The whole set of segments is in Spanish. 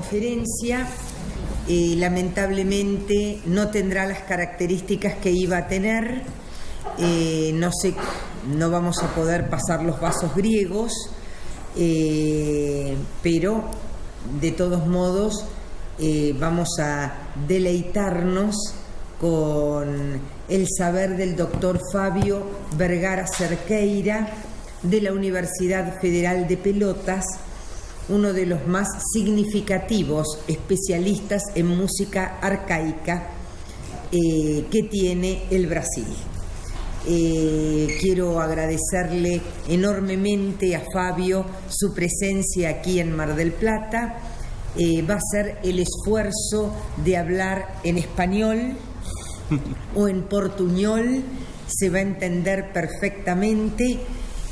conferencia lamentablemente no tendrá las características que iba a tener. No vamos a poder pasar los vasos griegos, pero de todos modos vamos a deleitarnos con el saber del doctor Fabio Vergara Cerqueira de la Universidad Federal de Pelotas, uno de los más significativos especialistas en música arcaica que tiene el Brasil. Quiero agradecerle enormemente a Fabio su presencia aquí en Mar del Plata. Va a ser el esfuerzo de hablar en español o en portuñol, se va a entender perfectamente.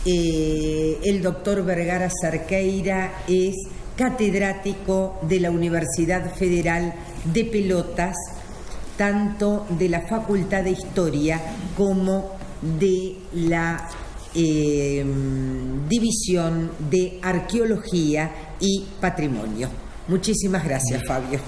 El doctor Vergara Cerqueira es catedrático de la Universidad Federal de Pelotas, tanto de la Facultad de Historia como de la División de Arqueología y Patrimonio. Muchísimas gracias, Fabio.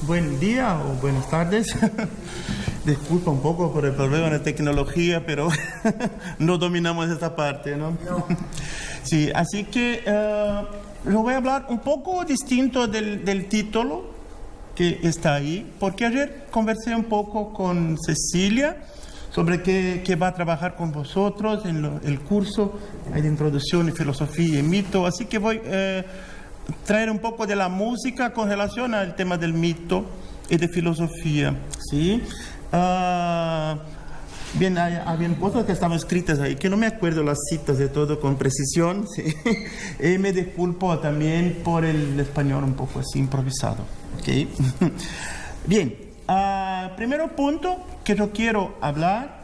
Buen día o buenas tardes. Disculpa un poco por el problema de tecnología, pero no dominamos esta parte, ¿no? No. Sí, así que yo voy a hablar un poco distinto del título que está ahí, porque ayer conversé un poco con Cecilia sobre qué va a trabajar con vosotros en el curso de introducción y filosofía y mito, así que voy a traer un poco de la música con relación al tema del mito y de filosofía, ¿sí? Bien, habían cosas que estaban escritas ahí, que no me acuerdo las citas de todo con precisión, ¿sí? Y me disculpo también por el español un poco así improvisado, ¿ok? Bien, primero punto que yo quiero hablar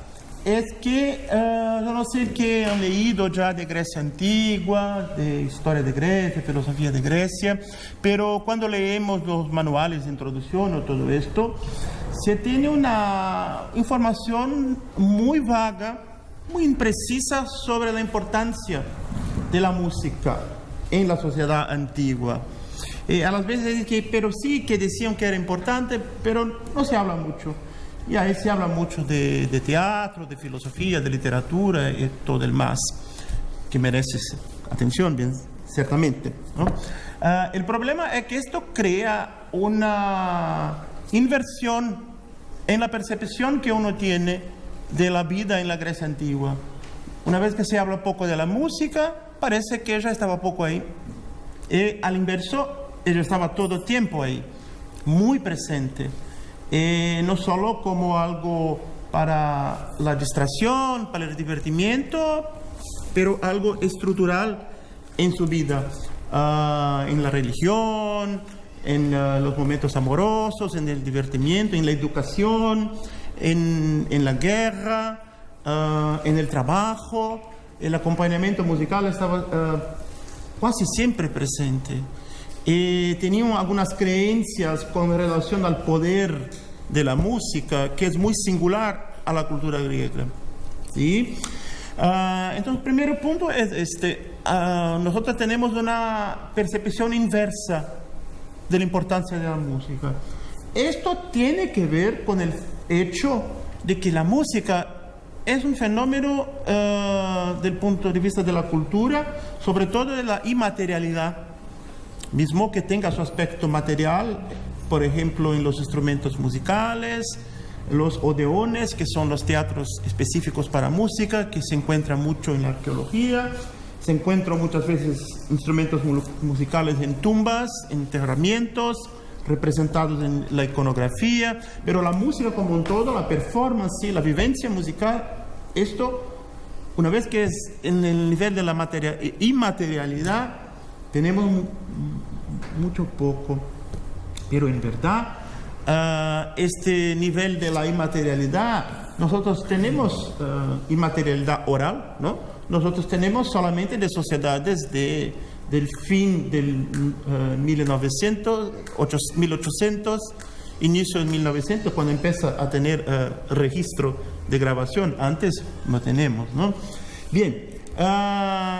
es que yo no sé qué han leído ya de Grecia antigua, de historia de Grecia, filosofía de Grecia, pero cuando leemos los manuales de introducción o todo esto, se tiene una información muy vaga, muy imprecisa sobre la importancia de la música en la sociedad antigua. A las veces pero sí que decían que era importante, pero no se habla mucho. Y ahí se habla mucho de teatro, de filosofía, de literatura y todo el más, que merece atención, bien, ciertamente, ¿no? El problema es que esto crea una inversión en la percepción que uno tiene de la vida en la Grecia antigua. Una vez que se habla poco de la música, parece que ella estaba poco ahí. Y al inverso, ella estaba todo el tiempo ahí, muy presente. No solo como algo para la distracción, para el divertimiento, pero algo estructural en su vida, en la religión, en los momentos amorosos, en el divertimiento, en la educación, en la guerra, en el trabajo. El acompañamiento musical estaba casi siempre presente. Tenían algunas creencias con relación al poder de la música, que es muy singular a la cultura griega, ¿sí? Entonces, el primer punto es nosotros tenemos una percepción inversa de la importancia de la música. Esto tiene que ver con el hecho de que la música es un fenómeno del punto de vista de la cultura, sobre todo de la inmaterialidad, mismo que tenga su aspecto material, por ejemplo, en los instrumentos musicales, los odeones, que son los teatros específicos para música, que se encuentran mucho en la arqueología, se encuentran muchas veces instrumentos musicales en tumbas, en enterramientos, representados en la iconografía, pero la música como un todo, la performance, la vivencia musical, esto, una vez que es en el nivel de la inmaterialidad, tenemos mucho poco, pero en verdad este nivel de la inmaterialidad, nosotros tenemos inmaterialidad oral, ¿no? Nosotros tenemos solamente de sociedades de del fin del 1800, inicio del 1900, cuando empieza a tener registro de grabación. Antes no tenemos, ¿no? Bien,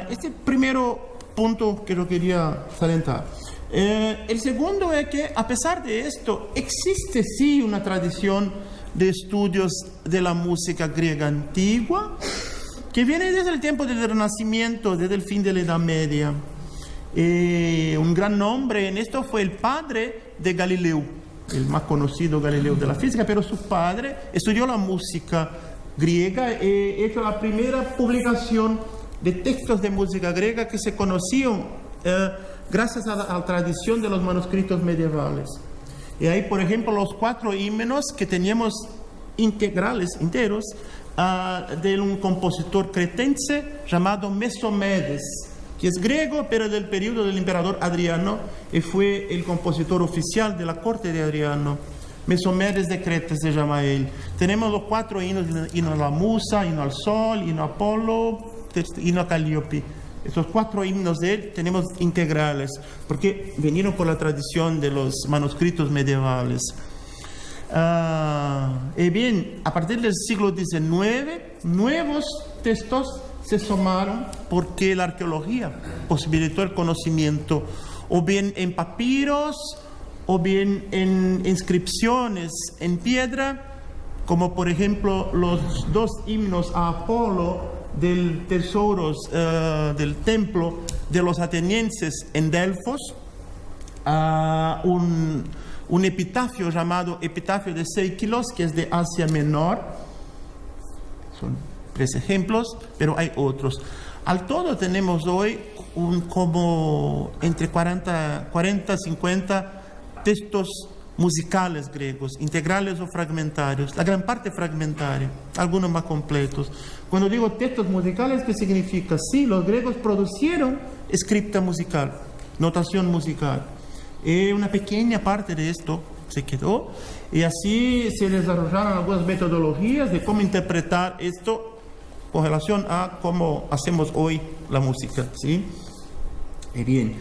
este primero punto que yo quería salientar. El segundo es que, a pesar de esto, existe sí una tradición de estudios de la música griega antigua que viene desde el tiempo del Renacimiento, desde el fin de la Edad Media. Un gran nombre en esto fue el padre de Galileo, el más conocido Galileo de la física, pero su padre estudió la música griega y hizo la primera publicación de textos de música griega que se conocían gracias a la tradición de los manuscritos medievales. Y hay, por ejemplo, los 4 himnos que teníamos enteros, de un compositor cretense llamado Mesomedes, que es griego, pero del periodo del emperador Adriano, y fue el compositor oficial de la corte de Adriano. Mesomedes de Creta se llama él. Tenemos los 4 himnos: himno a la musa, himno al sol, himno a Apolo, himno a Calíope. Estos 4 himnos de él tenemos integrales, porque vinieron por la tradición de los manuscritos medievales. Y bien, a partir del siglo XIX, nuevos textos se sumaron porque la arqueología posibilitó el conocimiento, o bien en papiros, o bien en inscripciones en piedra, como por ejemplo los 2 himnos a Apolo del tesoros del templo de los atenienses en Delfos, un epitafio llamado Epitafio de Seikilos, que es de Asia Menor. Son 3 ejemplos, pero hay otros. Al todo tenemos hoy como entre 40 50 textos musicales griegos, integrales o fragmentarios, la gran parte fragmentaria, algunos más completos. Cuando digo textos musicales, ¿qué significa? Sí, los griegos producieron escrita musical, notación musical. Una pequeña parte de esto se quedó, y así se desarrollaron algunas metodologías de cómo interpretar esto con relación a cómo hacemos hoy la música, ¿sí? Bien.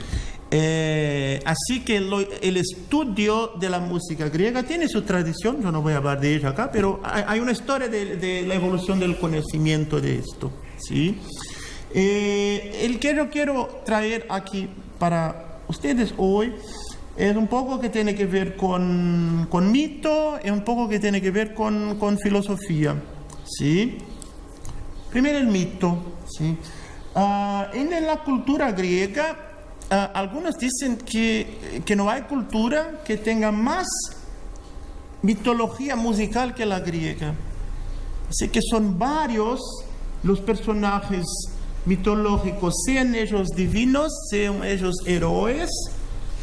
Así que el estudio de la música griega tiene su tradición. Yo no voy a hablar de ella acá, pero hay una historia de la evolución del conocimiento de esto, ¿sí? El que yo quiero traer aquí para ustedes hoy es un poco que tiene que ver con mito y un poco que tiene que ver con filosofía, ¿sí? Primero el mito, ¿sí? En la cultura griega, algunos dicen que no hay cultura que tenga más mitología musical que la griega. Así que son varios los personajes mitológicos, sean ellos divinos, sean ellos héroes,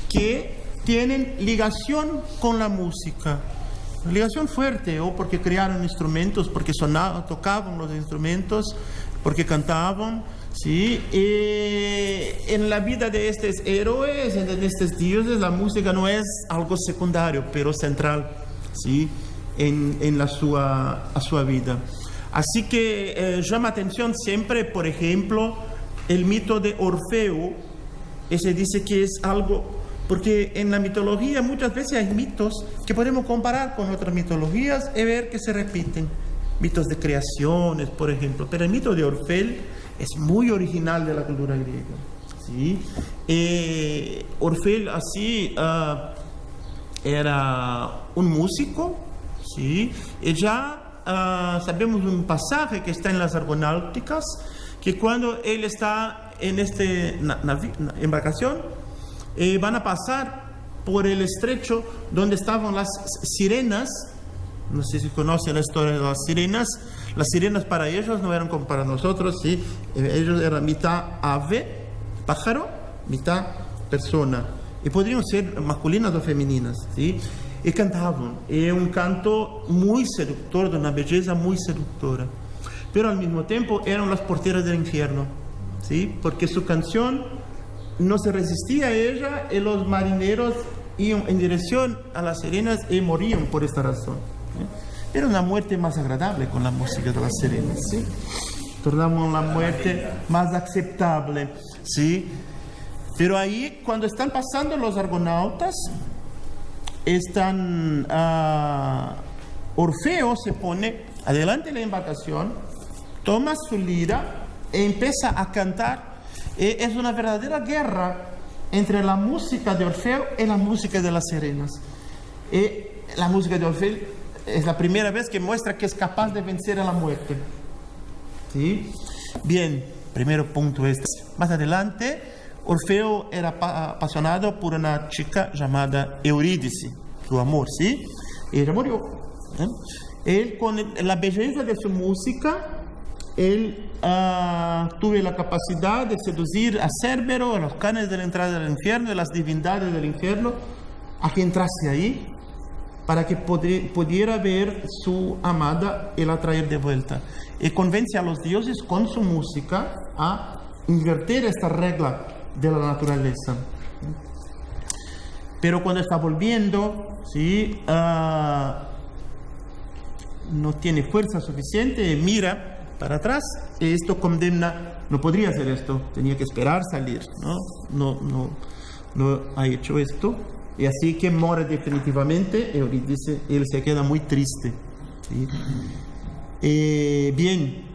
que tienen ligación con la música. Ligación fuerte, o porque crearon instrumentos, porque tocaban los instrumentos, porque cantaban, ¿sí? En la vida de estos héroes, de estos dioses, la música no es algo secundario, pero central, ¿sí? a su vida. Así que llama atención siempre, por ejemplo, el mito de Orfeo. Ese dice que es algo, porque en la mitología muchas veces hay mitos que podemos comparar con otras mitologías y ver que se repiten. Mitos de creaciones, por ejemplo. Pero el mito de Orfeo es muy original de la cultura griega, ¿sí? Orfeo así era un músico, ¿sí? Y ya sabemos un pasaje que está en las Argonáuticas, que cuando él está en esta embarcación, van a pasar por el estrecho donde estaban las sirenas. No sé si conocen la historia de las sirenas. Las sirenas para ellos no eran como para nosotros, ¿sí? Ellos eran mitad ave, pájaro, mitad persona. Y podrían ser masculinas o femeninas, ¿sí? Y cantaban. Y un canto muy seductor, de una belleza muy seductora. Pero al mismo tiempo eran las porteras del infierno, ¿sí? Porque su canción no se resistía a ella, y los marineros iban en dirección a las sirenas y morían por esta razón. Era una muerte más agradable con la música de las sirenas, ¿sí? Tornamos la muerte más aceptable, ¿sí? Pero ahí, cuando están pasando los argonautas, Orfeo se pone adelante de la embarcación, toma su lira e empieza a cantar. Es una verdadera guerra entre la música de Orfeo y la música de las sirenas. La música de Orfeo es la primera vez que muestra que es capaz de vencer a la muerte. ¿Sí? Bien, primero punto este. Más adelante, Orfeo era apasionado por una chica llamada Eurídice, su amor, ¿sí? Ella murió. Él, con la belleza de su música, él tuvo la capacidad de seducir a Cerbero, a los canes de la entrada del infierno, a las divindades del infierno, a que entrase ahí, para que pudiera ver su amada y la traer de vuelta. Y convence a los dioses con su música a invertir esta regla de la naturaleza. Pero cuando está volviendo, ¿sí? No tiene fuerza suficiente, mira para atrás, y esto condena, no podría hacer esto, tenía que esperar salir, no ha hecho esto, y así que muere definitivamente. Eurídice, él se queda muy triste, ¿sí? Bien,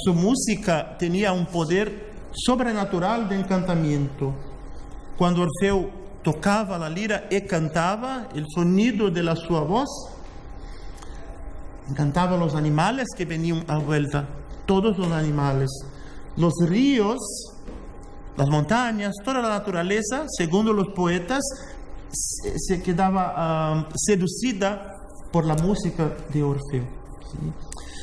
su música tenía un poder sobrenatural de encantamiento. Cuando Orfeo tocaba la lira y cantaba, el sonido de la su voz encantaba a los animales que venían a vuelta, todos los animales, los ríos, las montañas, toda la naturaleza, según los poetas, se quedaba seducida por la música de Orfeo, ¿sí?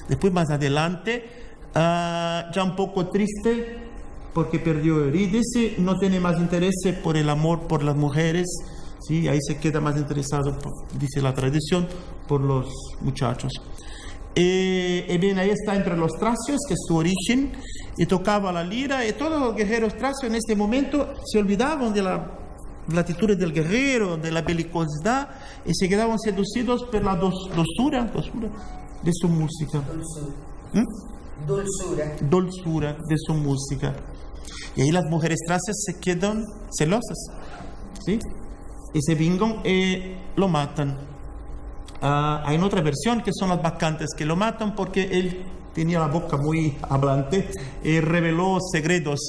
Después, más adelante, ya un poco triste, porque perdió Eurídice, no tiene más interés por el amor por las mujeres, ¿sí? Ahí se queda más interesado, dice la tradición, por los muchachos. Y bien, ahí está entre los tracios, que es su origen, y tocaba la lira, y todos los guerreros tracios en este momento se olvidaban de la latitud del guerrero, de la belicosidad, y se quedaban seducidos por la dulzura de su música. Dulzura de su música. Y ahí las mujeres tracias se quedan celosas, ¿sí? Y se vengan y lo matan. Hay una otra versión que son las bacantes que lo matan porque él tenía la boca muy hablante y reveló secretos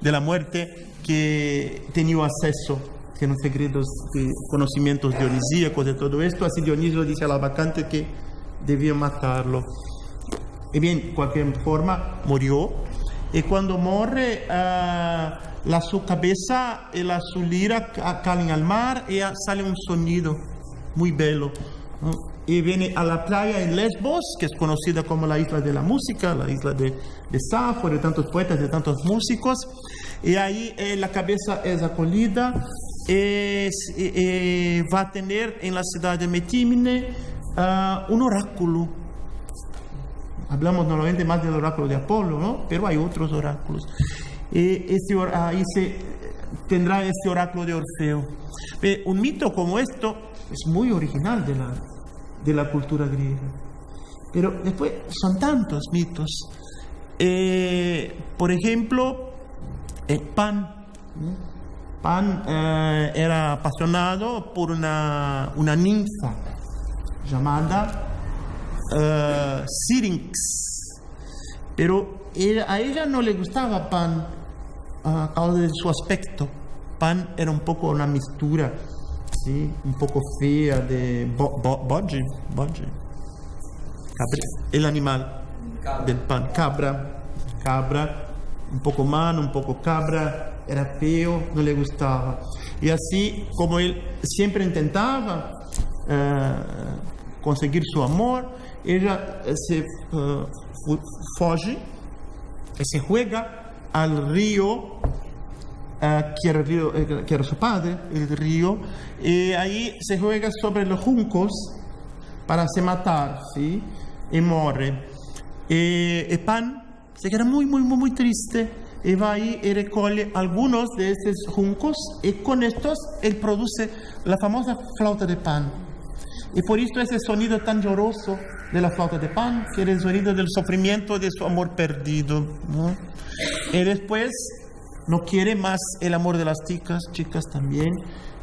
de la muerte que tenía acceso, que eran secretos de conocimientos dionisíacos de todo esto. Así Dionisio dice a la bacante que debía matarlo. Y bien, de cualquier forma, murió. Y cuando muere, su cabeza y su lira caen al mar y sale un sonido muy bello, ¿no? Y viene a la playa en Lesbos, que es conocida como la isla de la música, la isla de Safo, de tantos poetas, de tantos músicos. Y ahí la cabeza es acogida y va a tener en la ciudad de Metímine un oráculo. Hablamos normalmente más del oráculo de Apolo, ¿no? Pero hay otros oráculos. Ahí tendrá este oráculo de Orfeo. Un mito como esto es muy original de la cultura griega. Pero después son tantos mitos. Por ejemplo, Pan. Pan era apasionado por una ninfa llamada Syrinx, pero a ella no le gustaba Pan a causa de su aspecto. Pan era un poco una mistura, ¿sí? Un poco fea de Bodge, el animal del pan, cabra, un poco humano, un poco cabra, era feo, no le gustaba. Y así como él siempre intentaba conseguir su amor, ella se foge y se juega al río, que era su padre, el río, y ahí se juega sobre los juncos para se matar, ¿sí? Y muere. Y Pan se queda muy triste y va ahí y recoge algunos de estos juncos, y con estos él produce la famosa flauta de Pan. Y por esto ese sonido tan lloroso de la flauta de Pan, que era el sonido del sufrimiento de su amor perdido, ¿no? Y después no quiere más el amor de las chicas también.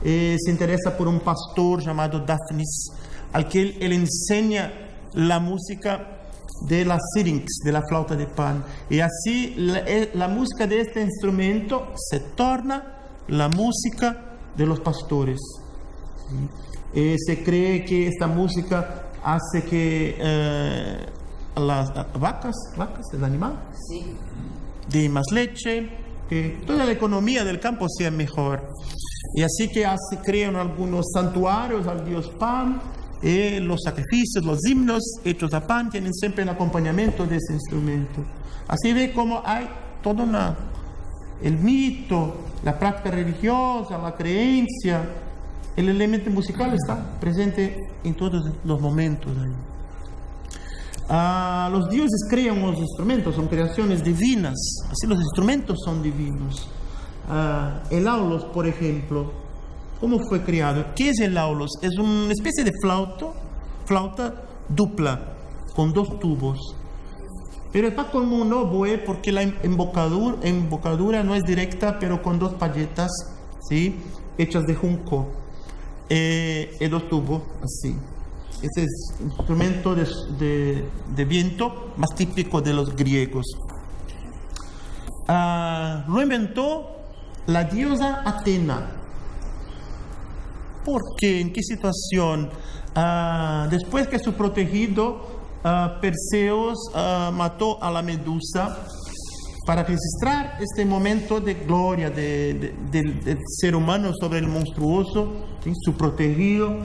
Se interesa por un pastor llamado Daphnis, al que él enseña la música de la syrinx, de la flauta de pan. Y así la música de este instrumento se torna la música de los pastores. Se cree que esta música hace que las vacas, el animal, Sí. de más leche, que toda la economía del campo sea mejor. Y así que crean algunos santuarios al dios Pan, y los sacrificios, los himnos hechos a Pan tienen siempre el acompañamiento de ese instrumento. Así ve cómo hay todo el mito, la práctica religiosa, la creencia, el elemento musical está presente en todos los momentos ahí. Los dioses crean los instrumentos, son creaciones divinas, así los instrumentos son divinos. El aulos, por ejemplo, ¿cómo fue creado? ¿Qué es el aulos? Es una especie de flauta dupla, con 2 tubos. Pero está como un oboe porque la embocadura no es directa, pero con 2 palletas, ¿sí? Hechas de junco. Y 2 tubos, así. Ese es un instrumento de viento más típico de los griegos. Lo inventó la diosa Atena. ¿Por qué? ¿En qué situación? Después que su protegido Perseus mató a la Medusa, para registrar este momento de gloria del ser humano sobre el monstruoso, ¿sí? Su protegido,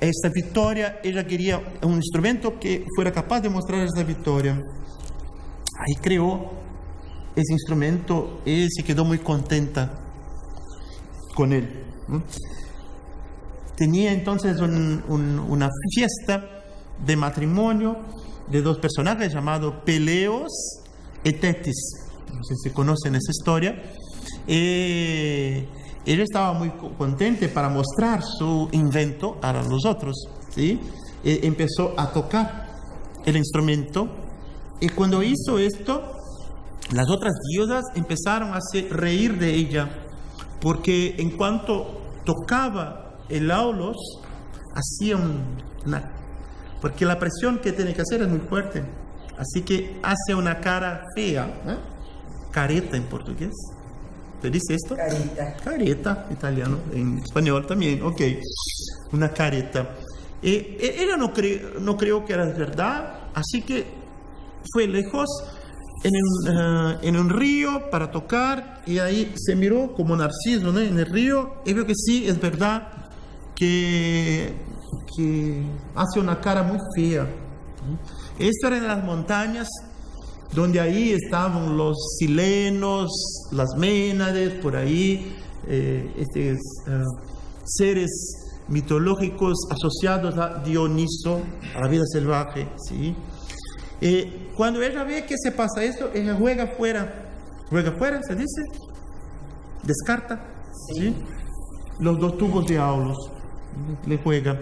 esta victoria, ella quería un instrumento que fuera capaz de mostrar esta victoria. Ahí creó ese instrumento y se quedó muy contenta con él, ¿no? Tenía entonces una fiesta de matrimonio de 2 personajes llamados Peleos y Tetis. No sé si conocen esa historia. Ella estaba muy contenta para mostrar su invento a los otros, ¿sí? Empezó a tocar el instrumento y cuando hizo esto, las otras diosas empezaron a reír de ella porque en cuanto tocaba el aulos, hacía porque la presión que tiene que hacer es muy fuerte, así que hace una cara fea, ¿eh? Careta en portugués. ¿Te dice esto? Careta. Careta, italiano, en español también, ok. Una careta. Ella no creyó que era verdad, así que fue lejos en un río para tocar y ahí se miró como Narciso, ¿no? En el río y vio que sí, es verdad que hace una cara muy fea. Esto era en las montañas, donde ahí estaban los silenos, las Ménades, por ahí, seres mitológicos asociados a Dioniso, a la vida salvaje, ¿sí? Cuando ella ve que se pasa esto, ella juega fuera, se dice, descarta, ¿sí? Los 2 tubos de aulos, le juega.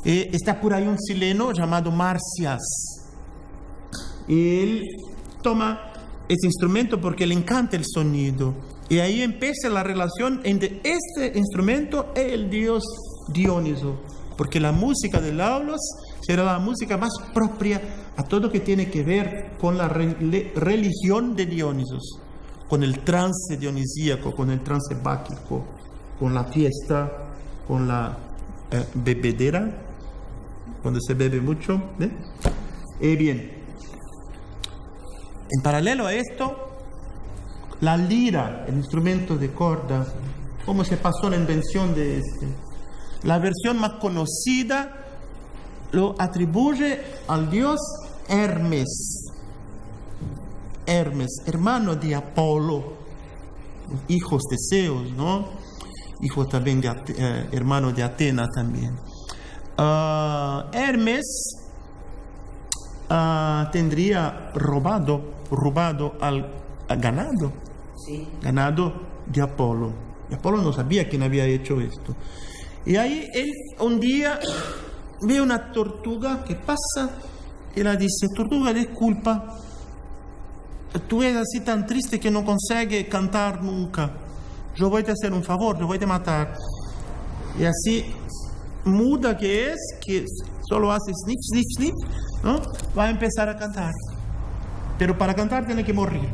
Está por ahí un sileno llamado Marcias. Él toma ese instrumento porque le encanta el sonido. Y ahí empieza la relación entre este instrumento y el dios Dioniso. Porque la música del aulos será la música más propia a todo lo que tiene que ver con la religión de Dionisos. Con el trance dionisíaco, con el trance báquico, con la fiesta, con la bebedera, cuando se bebe mucho. Bien, en paralelo a esto, la lira, el instrumento de corda, cómo se pasó la invención de este. La versión más conocida lo atribuye al dios Hermes. Hermes, hermano de Apolo, hijos de Zeus, ¿no? Hijo también de hermano de Atena también. Hermes tendría robado al ganado, Sí. ganado de Apolo. Y Apolo no sabía quién había hecho esto. Y ahí él un día ve una tortuga que pasa y le dice: tortuga, disculpa, tú eres así tan triste que no consigues cantar nunca. Yo voy a hacer un favor, yo voy a matar. Y así, muda que solo hace snip, snip, snip, ¿no? Va a empezar a cantar. Pero para cantar tiene que morir.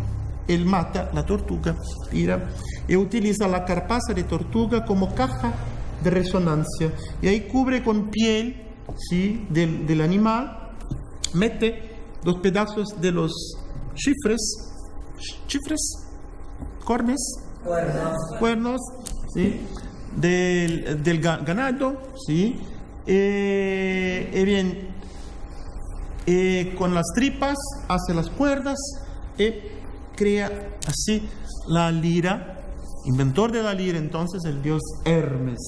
Él mata la tortuga, tira, y utiliza la carcasa de tortuga como caja de resonancia. Y ahí cubre con piel, ¿sí?, del animal, mete los pedazos de los cuernos, ¿sí?, del ganado, ¿sí? Y bien, con las tripas hace las cuerdas y crea así la lira. Inventor de la lira, entonces, el dios Hermes,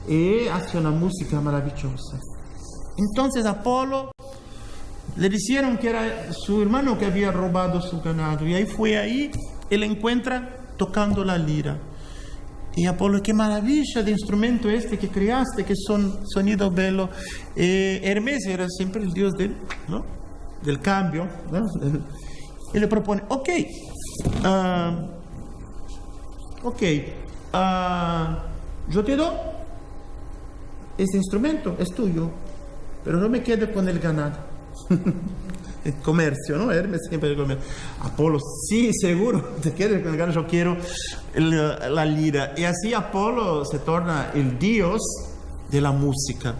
y hace una música maravillosa. Entonces Apolo le dijeron que era su hermano que había robado su ganado, y ahí él encuentra tocando la lira. Y Apolo, qué maravilla de instrumento que creaste, que son sonido bello. Hermes era siempre el dios del cambio, ¿no? Y le propone, yo te doy este instrumento, es tuyo, pero no me quedo con el ganado. El comercio, ¿no? Hermes siempre el comercio. Apolo, sí, seguro, te quedas con el ganado, yo quiero la lira. Y así Apolo se torna el dios de la música.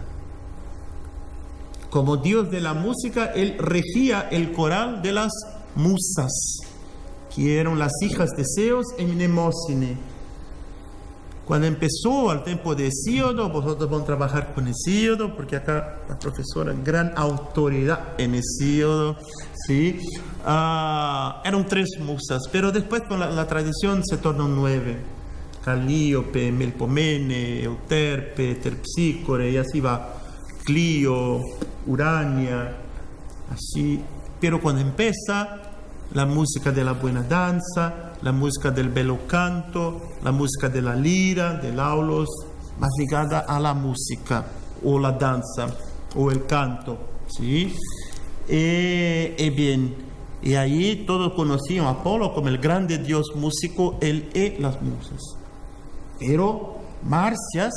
Como dios de la música, él regía el coral de las musas, que eran las hijas de Zeus y Mnemósine. Cuando empezó el tiempo de Hesíodo, vosotros van a trabajar con Hesíodo, porque acá la profesora, gran autoridad en Hesíodo, ¿sí? Eran 3 musas, pero después con la tradición se tornan 9. Calíope, Melpomene, Euterpe, Terpsícore, y así va. Clio, Urania, así. Pero cuando empieza la música de la buena danza, la música del bello canto, la música de la lira, del aulos, más ligada a la música, o la danza, o el canto, ¿sí? Y bien, y ahí todos conocían a Apolo como el grande dios músico, él y las musas. Pero Marcias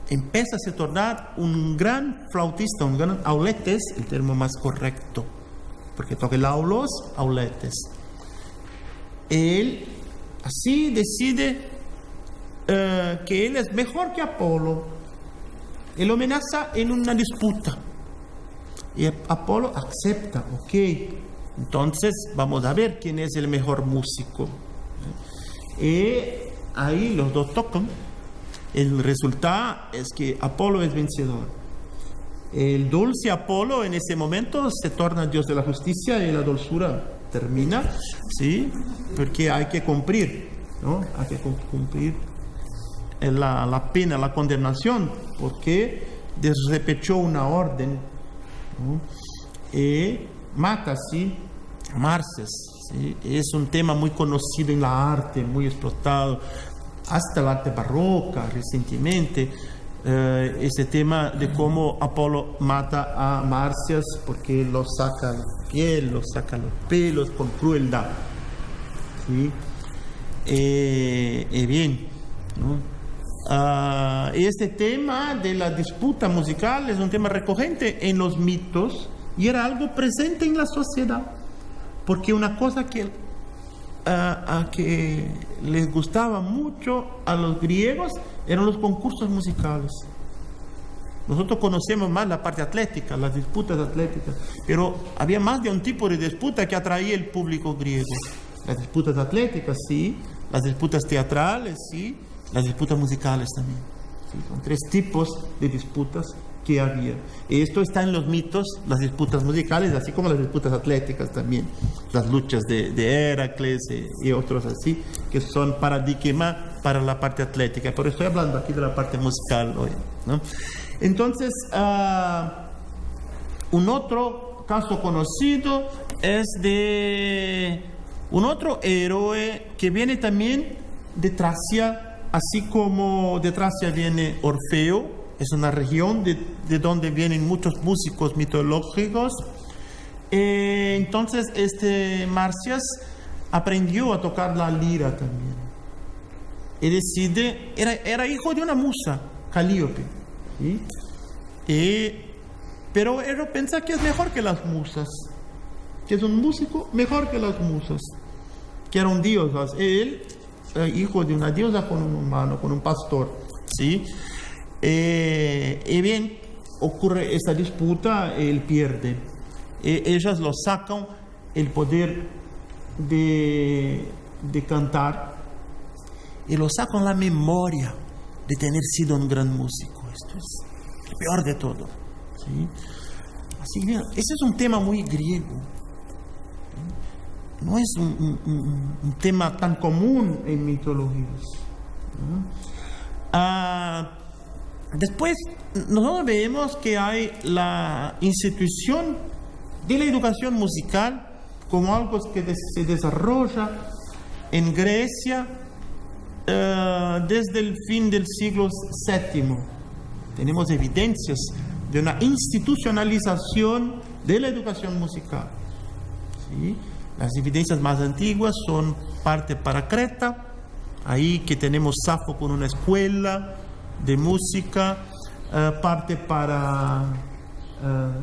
empieza a se tornar un gran flautista, un gran auletes, el término más correcto, porque toca el aulos, auletes. Él así decide que él es mejor que Apolo. Él amenaza en una disputa. Y Apolo acepta, entonces vamos a ver quién es el mejor músico. Y ahí los dos tocan. El resultado es que Apolo es vencedor. El dulce Apolo en ese momento se torna dios de la justicia y la dulzura termina, ¿sí? Porque hay que cumplir, ¿no? Hay que cumplir la pena, la condenación, porque desrepechó una orden, ¿no? Y mata así a Marcias, ¿sí? Es un tema muy conocido en la arte, muy explotado, hasta la arte barroca recientemente. Ese tema de cómo Apolo mata a Marcias porque lo saca la piel, lo saca los pelos con crueldad, ¿sí? Bien, ¿no? Este tema de la disputa musical es un tema recurrente en los mitos y era algo presente en la sociedad, porque una cosa que les gustaba mucho a los griegos eran los concursos musicales. Nosotros conocemos más la parte atlética, las disputas atléticas, pero había más de un tipo de disputa que atraía el público griego. Las disputas atléticas, sí, las disputas teatrales, sí, las disputas musicales también. ¿Sí? Son 3 tipos de disputas que había. Y esto está en los mitos, las disputas musicales, así como las disputas atléticas también, las luchas de Heracles y otros así, que son paradigma para la parte atlética. Pero estoy hablando aquí de la parte musical hoy, ¿no? Entonces, un otro caso conocido es de un otro héroe que viene también de Tracia, así como de Tracia viene Orfeo. Es una región de donde vienen muchos músicos mitológicos. Entonces, Marcias aprendió a tocar la lira también. Y decide, era hijo de una musa, Calíope, ¿sí? Pero él piensa que es mejor que las musas, que es un músico mejor que las musas, que eran diosas. Él, hijo de una diosa con un humano, con un pastor, ¿sí? Y bien, ocurre esta disputa, él pierde. Ellas lo sacan el poder de cantar y lo sacan la memoria de tener sido un gran músico. Esto es lo peor de todo, ¿sí? Así que ese es un tema muy griego. No es un tema tan común en mitologías, ¿no? Después, nosotros vemos que hay la institución de la educación musical como algo que se desarrolla en Grecia desde el fin del siglo VII. Tenemos evidencias de una institucionalización de la educación musical, ¿sí? Las evidencias más antiguas son parte para Creta, ahí que tenemos Safo con una escuela de música, parte para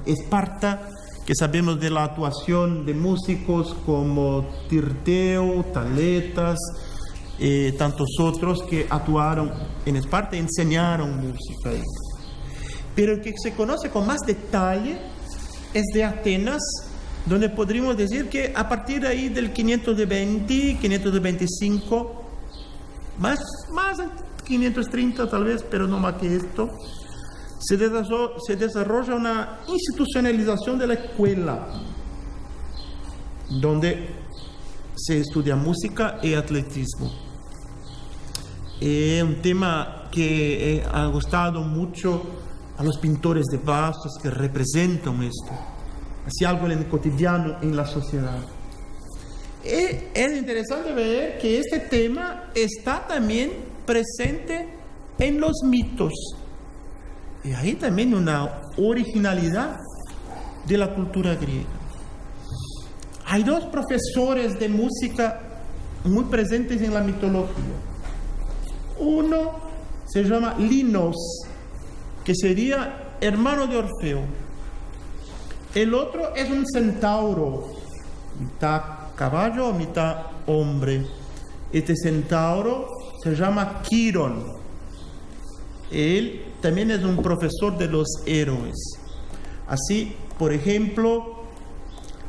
Esparta, que sabemos de la actuación de músicos como Tirteo, Taletas, tantos otros que actuaron en Esparta y enseñaron música ahí. Pero el que se conoce con más detalle es de Atenas, donde podríamos decir que a partir de ahí del 520, 525, más 530 tal vez, pero no más que esto, se desarrolla una institucionalización de la escuela, donde se estudia música y atletismo. Es un tema que ha gustado mucho a los pintores de vasos que representan esto, así algo en el cotidiano en la sociedad. Y es interesante ver que este tema está también presente en los mitos. Y ahí también una originalidad de la cultura griega. Hay dos profesores de música muy presentes en la mitología. Uno se llama Linos, que sería hermano de Orfeo. El otro es un centauro, mitad caballo o mitad hombre. Este centauro se llama Quirón. Él también es un profesor de los héroes. Así, por ejemplo,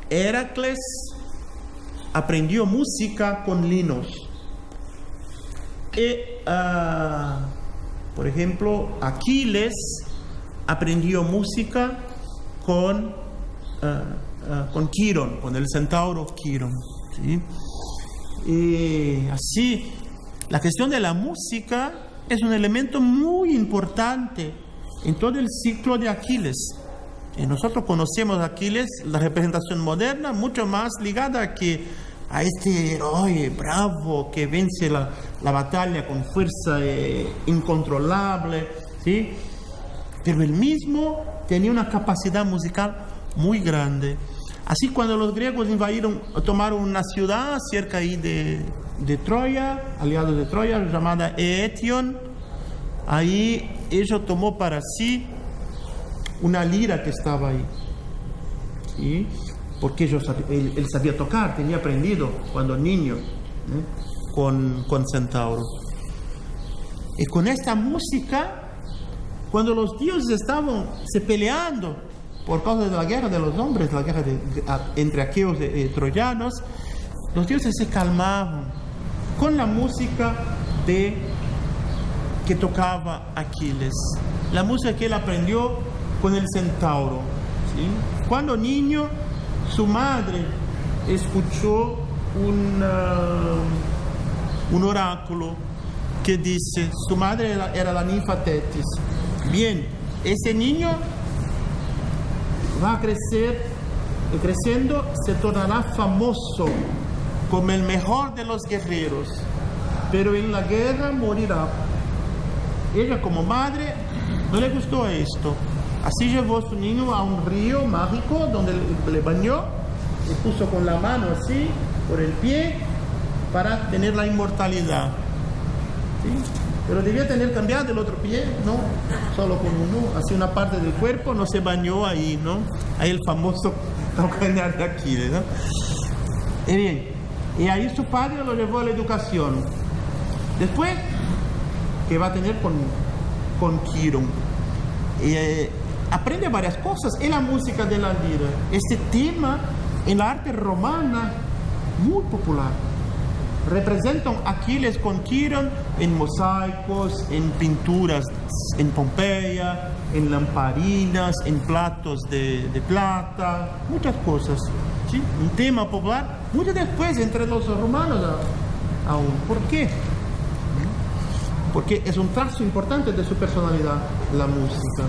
Heracles aprendió música con Linos. Y, por ejemplo, Aquiles aprendió música con Quirón, con el centauro Quirón, ¿sí? Y así, la cuestión de la música es un elemento muy importante en todo el ciclo de Aquiles. Y nosotros conocemos a Aquiles, la representación moderna, mucho más ligada a este héroe bravo que vence la batalla con fuerza incontrolable, ¿sí? Pero él mismo tenía una capacidad musical muy grande. Así, cuando los griegos tomaron una ciudad cerca ahí de Troya, aliados de Troya, llamada Eetion, ahí ellos tomó para sí una lira que estaba ahí, ¿sí? Porque él sabía tocar, tenía aprendido cuando niño, con Centauro. Y con esta música, cuando los dioses estaban se peleando por causa de la guerra de los hombres, la guerra entre aqueos y troyanos, los dioses se calmaban con la música que tocaba Aquiles, la música que él aprendió con el centauro, ¿sí? Cuando niño, su madre escuchó un oráculo que dice, su madre era la ninfa Tetis. Bien, ese niño va a crecer, y creciendo se tornará famoso como el mejor de los guerreros, pero en la guerra morirá. Ella, como madre, no le gustó esto. Así llevó a su niño a un río mágico donde le bañó, le puso con la mano así por el pie para tener la inmortalidad. ¿Sí? Pero debía tener cambiado el otro pie, ¿no? Solo con uno, así una parte del cuerpo, no se bañó ahí, ¿no? Ahí el famoso calcañar de Aquiles, ¿no? Y bien, y ahí su padre lo llevó a la educación. Después, que va a tener con Quirón. Aprende varias cosas en la música de la lira. Este tema en la arte romana, muy popular. Representan Aquiles con Quirón en mosaicos, en pinturas en Pompeya, en lamparinas, en platos de plata, muchas cosas. ¿Sí? Un tema popular, mucho después entre los romanos aún. ¿Por qué? Porque es un trazo importante de su personalidad, la música.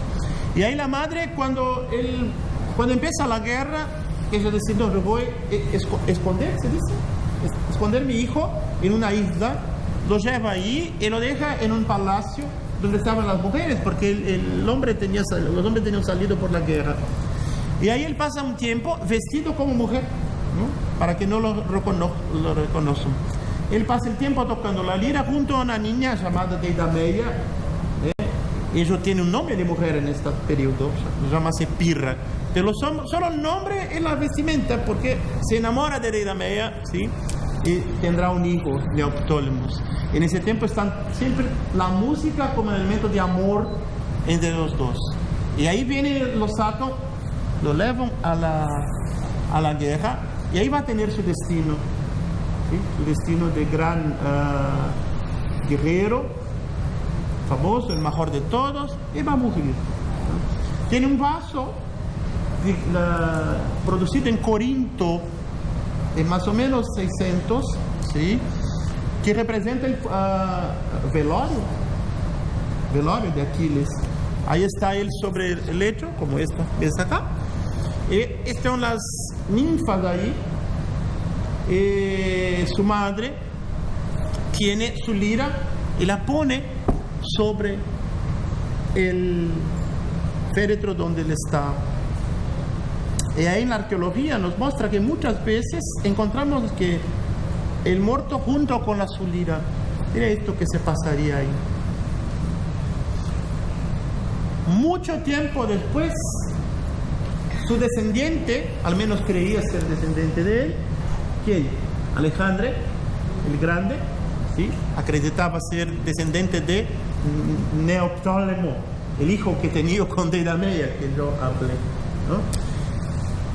Y ahí la madre, cuando empieza la guerra, ella dice, no, yo voy a esconder, se dice, esconder mi hijo en una isla, lo lleva ahí y lo deja en un palacio donde estaban las mujeres, porque los hombres tenían salido por la guerra. Y ahí él pasa un tiempo vestido como mujer, ¿no? Para que no lo reconozcan. Él pasa el tiempo tocando la lira junto a una niña llamada Deidameia. Ellos tienen un nombre de mujer en este periodo, se llama Pirra. Pero solo el nombre y la vestimenta, porque se enamora de Deidameia, ¿sí? Y tendrá un hijo, Neoptólemos. En ese tiempo están siempre la música como elemento de amor entre los dos. Y ahí vienen los sacan, lo llevan a la guerra, y ahí va a tener su destino. ¿Sí? Su destino de gran guerrero, famoso, el mejor de todos, y va a morir. ¿No? Tiene un vaso producido en Corinto en más o menos 600, ¿sí? Que representa el velorio de Aquiles. Ahí está él sobre el lecho, como esta, ¿ves acá? Y están las ninfas ahí. Su madre tiene su lira y la pone sobre el féretro donde él está. Y ahí en la arqueología nos muestra que muchas veces encontramos que el muerto junto con su lira. Mira esto que se pasaría ahí. Mucho tiempo después, su descendiente, al menos creía ser descendiente de él, ¿quién? Alejandro el Grande, ¿sí? Acreditaba ser descendiente de Neoptólemo, el hijo que tenía con Deidameia, que yo hablé, ¿no?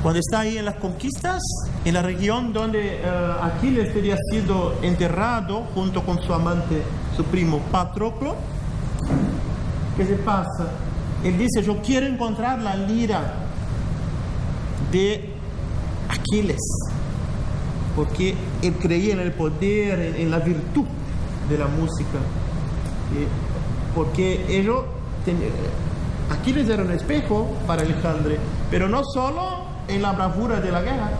Cuando está ahí en las conquistas, en la región donde Aquiles había sido enterrado junto con su amante, su primo Patroclo, ¿qué se pasa? Él dice, yo quiero encontrar la lira de Aquiles, porque él creía en el poder, en la virtud de la música, porque Aquiles era un espejo para Alejandro, pero no solo en la bravura de la guerra,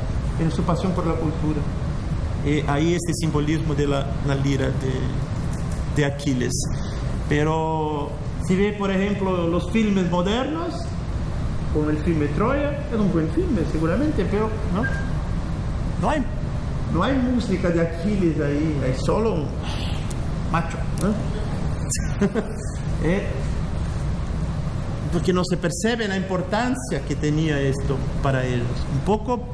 en su pasión por la cultura. Ahí este simbolismo de la lira de Aquiles. Pero si ve, por ejemplo, los filmes modernos, como el filme Troya, es un buen filme seguramente, pero no hay música de Aquiles ahí, hay solo un macho, ¿no? Porque no se percibe la importancia que tenía esto para ellos. Un poco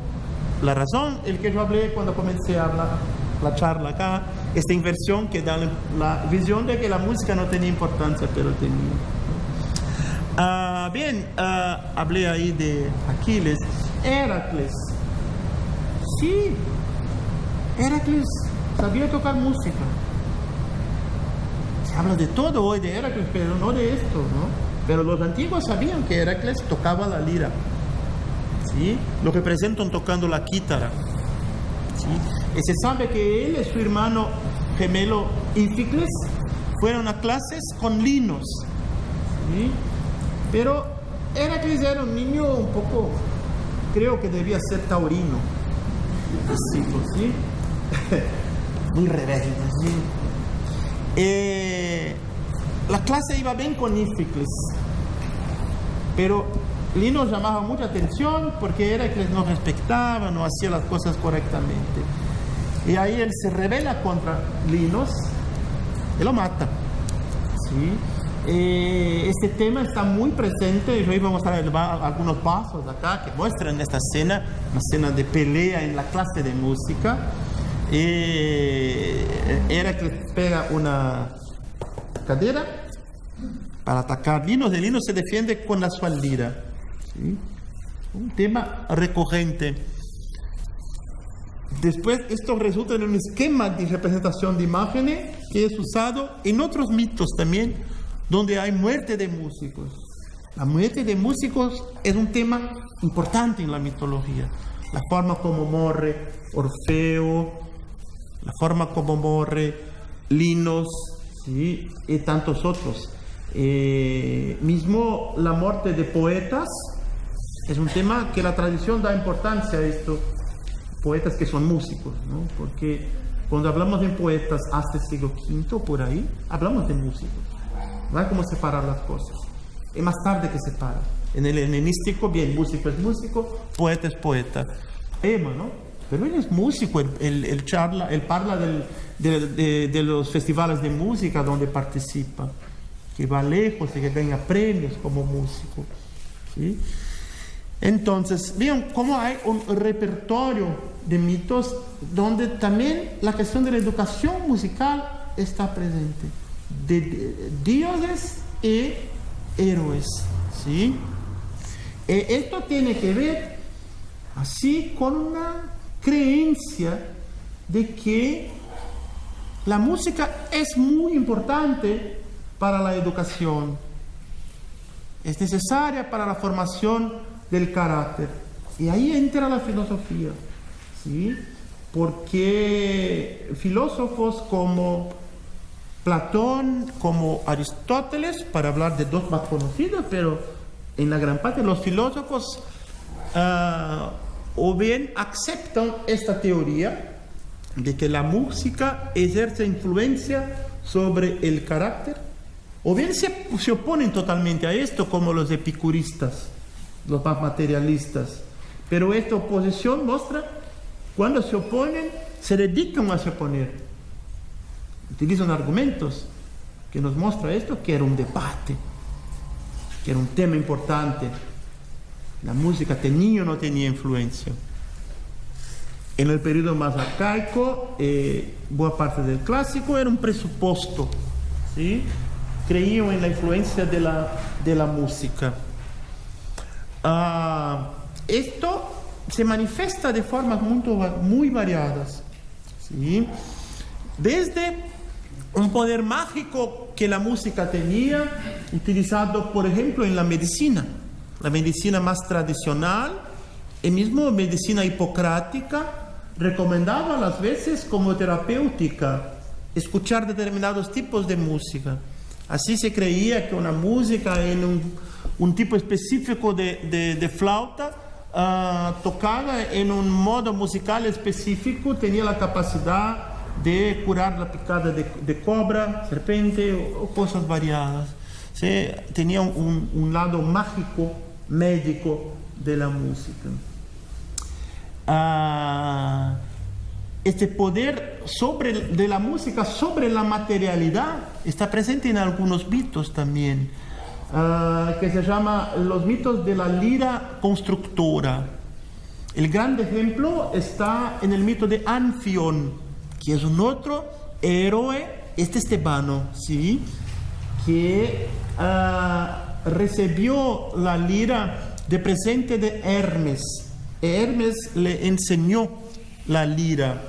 la razón, el que yo hablé cuando comencé a hablar la charla acá, esta inversión que da la visión de que la música no tenía importancia, pero tenía. Hablé ahí de Aquiles. Heracles. Sí, Heracles sabía tocar música. Se habla de todo hoy de Heracles, pero no de esto, ¿no? Pero los antiguos sabían que Heracles tocaba la lira, ¿sí? Lo representan tocando la quítara, ¿sí? Y se sabe que él y su hermano gemelo Íficles fueron a clases con Linos, ¿sí? Pero Heracles era un niño un poco, creo que debía ser taurino, ¿sí? Muy rebelde, ¿sí? La clase iba bien con Íficles, pero Linos llamaba mucha atención porque Heracles no respetaba, no hacía las cosas correctamente. Y ahí él se rebela contra Linos y lo mata. ¿Sí? Este tema está muy presente. Yo iba a mostrar algunos pasos acá que muestran esta escena, una escena de pelea en la clase de música. Era que le pega una cadera para atacar Linos. De Linos se defiende con la sua lira. ¿Sí? Un tema recurrente. Después esto resulta en un esquema de representación de imágenes que es usado en otros mitos también, donde hay muerte de músicos. La muerte de músicos es un tema importante en la mitología. La forma como muere Orfeo, la forma como muere Linos, ¿sí? Y tantos otros. Mismo la muerte de poetas es un tema que la tradición da importancia a esto. Poetas que son músicos, ¿no? Porque cuando hablamos de poetas hasta el siglo V, por ahí, hablamos de músicos. No hay cómo separar las cosas. Es más tarde que separa. En el helenístico, bien, músico es músico, poeta es poeta. Emma, ¿no? Pero él es músico, él parla de los festivales de música donde participa, que va lejos y que gana premios como músico. ¿Sí? Entonces, vean cómo hay un repertorio de mitos donde también la cuestión de la educación musical está presente, de dioses y héroes, ¿sí? Esto tiene que ver así con una creencia de que la música es muy importante para la educación, es necesaria para la formación del carácter. Y ahí entra la filosofía, ¿sí? Porque filósofos como Platón, como Aristóteles, para hablar de dos más conocidos, pero en la gran parte de los filósofos o bien aceptan esta teoría de que la música ejerce influencia sobre el carácter, o bien se oponen totalmente a esto, como los epicuristas, los más materialistas. Pero esta oposición muestra cuando se oponen, se dedican a se oponer, utilizan argumentos que nos muestra esto, que era un debate, que era un tema importante. La música tenía o no tenía influencia. En el periodo más arcaico, buena parte del clásico era un presupuesto, ¿sí? Creían en la influencia de la música. Esto se manifiesta de formas muy variadas, ¿sí? Desde un poder mágico que la música tenía, utilizado por ejemplo en la medicina más tradicional, y mismo medicina hipocrática, recomendaba a las veces como terapéutica escuchar determinados tipos de música. Así se creía que una música en un tipo específico de flauta, tocada en un modo musical específico, tenía la capacidad de curar la picada de cobra, serpiente o cosas variadas. ¿Sí? Tenía un lado mágico, médico de la música. Este poder de la música sobre la materialidad está presente en algunos mitos también, que se llama los mitos de la lira constructora. El gran ejemplo está en el mito de Anfión, que es un otro héroe, tebano, ¿sí? Que recibió la lira de presente de Hermes. Hermes le enseñó la lira.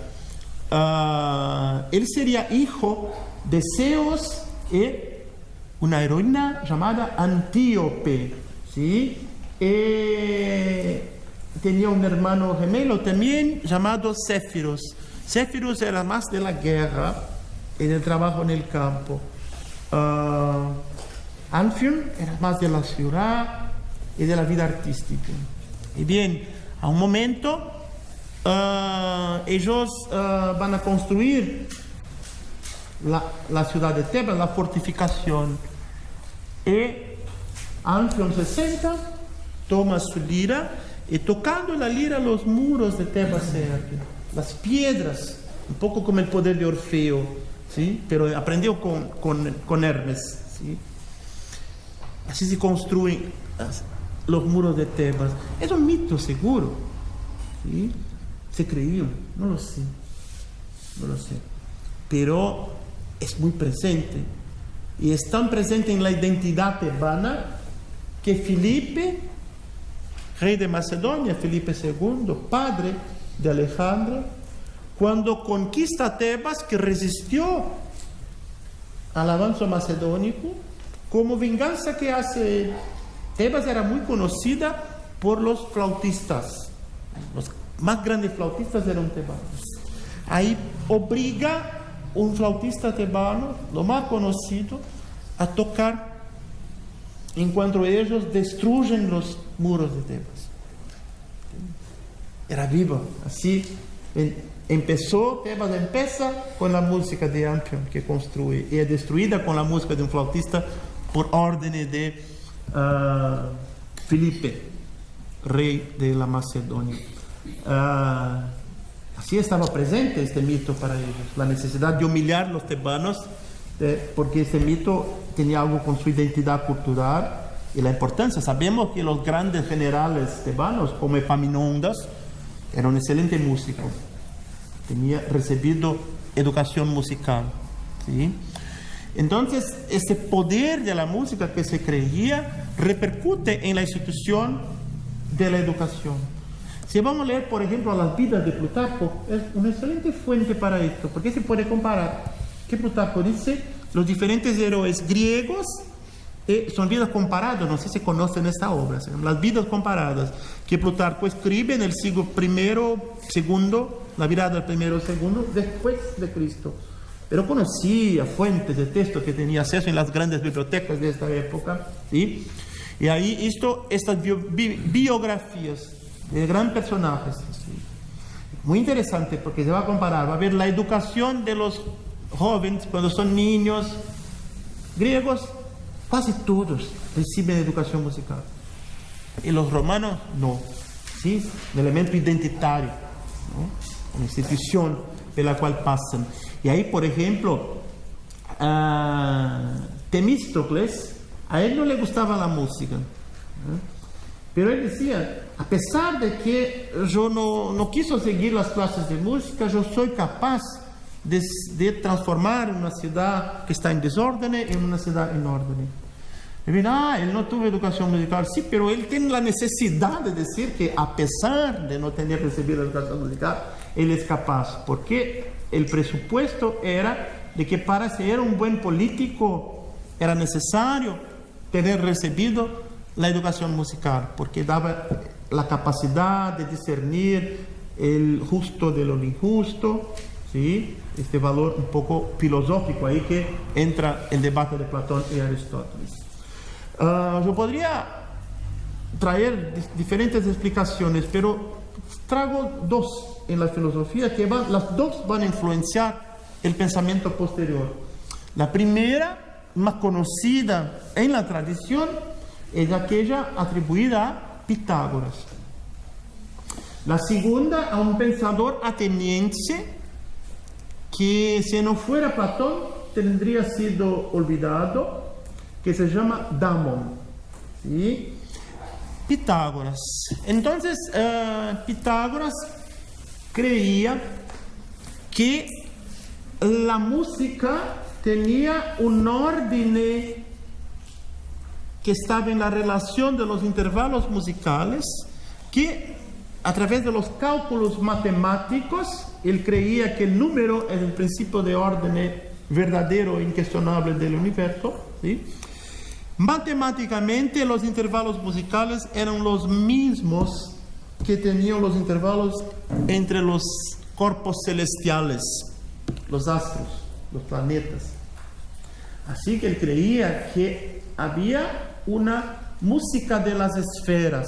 Él sería hijo de Zeus y una heroína llamada Antíope, ¿sí? Tenía un hermano gemelo también llamado Céfiros. Céfiros era más de la guerra y del trabajo en el campo. Anfión era más de la ciudad y de la vida artística. Y bien, a un momento ellos van a construir la ciudad de Tebas, la fortificación. Y Anfión se sienta, toma su lira y tocando la lira los muros de Tebas se erguen. Las piedras un poco como el poder de Orfeo, ¿sí? Pero aprendió con Hermes, ¿sí? Así se construyen los muros de Tebas. Es un mito seguro, ¿sí? Se creía, no lo sé, pero es muy presente, y es tan presente en la identidad tebana que Felipe, rey de Macedonia, Felipe II, padre de Alejandro, cuando conquista Tebas, que resistió al avance macedónico, como venganza que hace, Tebas era muy conocida por los flautistas, los más grandes flautistas eran tebanos. Ahí obliga un flautista tebano, lo más conocido, a tocar en cuanto ellos destruyen los muros de Tebas. Era viva, así empezó, Tebas empieza con la música de Amfion que construye, y es destruida con la música de un flautista por orden de Felipe, rey de la Macedonia. Así estaba presente este mito para ellos, la necesidad de humillar a los tebanos, porque este mito tenía algo con su identidad cultural y la importancia. Sabemos que los grandes generales tebanos, como Epaminondas, eran excelentes músicos, tenía recibido educación musical, ¿sí? Entonces, ese poder de la música que se creía repercute en la institución de la educación. Si vamos a leer, por ejemplo, las vidas de Plutarco, es una excelente fuente para esto, porque se puede comparar. Que Plutarco dice, los diferentes héroes griegos son vidas comparadas, no sé si conocen esta obra, las vidas comparadas, que Plutarco escribe en el siglo I, la virada del primero y segundo, después de Cristo. Pero conocía fuentes de texto que tenía acceso en las grandes bibliotecas de esta época, ¿sí? Y ahí estas biografías de grandes personajes, ¿sí? Muy interesante, porque se va a comparar, va a ver la educación de los jóvenes cuando son niños griegos, casi todos reciben educación musical, y los romanos no, ¿sí? Un elemento identitario, ¿no? Una institución de la cual pasan. Y ahí, por ejemplo, Temístocles, a él no le gustaba la música, pero él decía, a pesar de que yo no quiso seguir las clases de música, yo soy capaz de transformar una ciudad que está en desorden en una ciudad en orden. Y mira, él no tuvo educación musical, sí, pero él tiene la necesidad de decir que a pesar de no tener recibido educación musical, él es capaz, porque el presupuesto era de que para ser un buen político era necesario tener recibido la educación musical, porque daba la capacidad de discernir el justo de lo injusto, ¿sí? Este valor un poco filosófico ahí que entra el debate de Platón y Aristóteles. Yo podría traer diferentes explicaciones, pero traigo dos en la filosofía que las dos van a influenciar el pensamiento posterior. La primera, más conocida en la tradición, es aquella atribuida a Pitágoras. La segunda, a un pensador ateniense que, si no fuera Platón, tendría sido olvidado, que se llama Damon, ¿sí? Pitágoras. Entonces, Pitágoras creía que la música tenía un orden que estaba en la relación de los intervalos musicales, que a través de los cálculos matemáticos, él creía que el número es el principio de orden verdadero e incuestionable del universo, ¿sí? Matemáticamente, los intervalos musicales eran los mismos que tenían los intervalos entre los cuerpos celestiales, los astros, los planetas. Así que él creía que había una música de las esferas,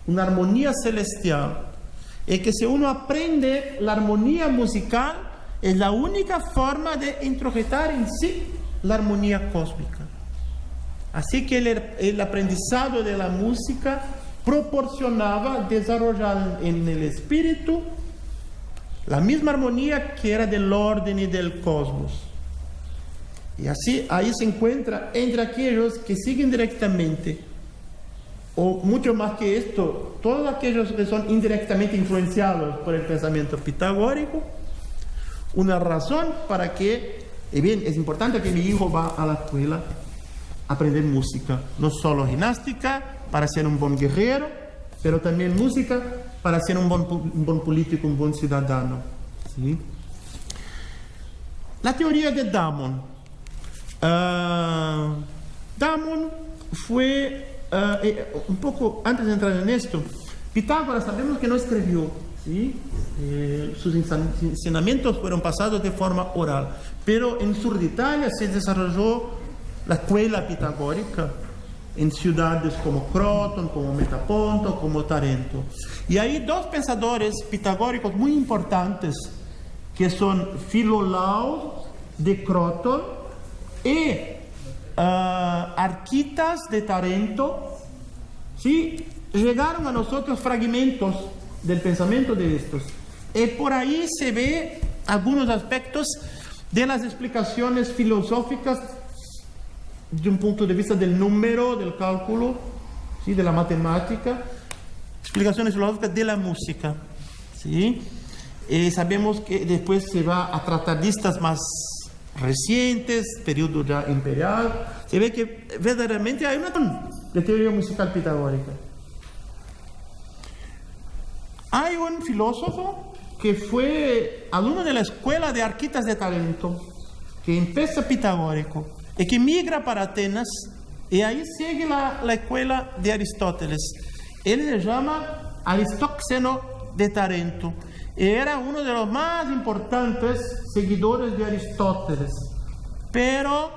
una armonía celestial, y que si uno aprende la armonía musical, es la única forma de introjetar en sí la armonía cósmica. Así que el aprendizado de la música proporcionaba desarrollar en el espíritu la misma armonía que era del orden y del cosmos. Y así, ahí se encuentra entre aquellos que siguen directamente, o mucho más que esto, todos aquellos que son indirectamente influenciados por el pensamiento pitagórico, una razón para que, y bien, es importante que mi hijo va a la escuela a aprender música, no solo gimnástica para ser un buen guerrero, pero también música para ser un buen político, un buen ciudadano. ¿Sí? La teoría de Damon. Damon fue, un poco antes de entrar en esto, Pitágoras sabemos que no escribió, ¿sí? Sus enseñamientos fueron pasados de forma oral, pero en Sur de Italia se desarrolló la escuela pitagórica en ciudades como Croton, como Metaponto, como Tarento. Y hay dos pensadores pitagóricos muy importantes, que son Filolao de Croton y Arquitas de Tarento. ¿Sí? Llegaron a nosotros fragmentos del pensamiento de estos. Y por ahí se ve algunos aspectos de las explicaciones filosóficas de un punto de vista del número, del cálculo, ¿sí? De la matemática, explicaciones filosóficas de la música. ¿Sí? Sabemos que después se va a tratadistas más recientes, periodo ya imperial. Se ve que verdaderamente hay una de teoría musical pitagórica. Hay un filósofo que fue alumno de la escuela de Arquitas de Tarento, que empieza pitagórico y que migra para Atenas, y ahí sigue la escuela de Aristóteles. Él se llama Aristóxeno de Tarento. Era uno de los más importantes seguidores de Aristóteles. Pero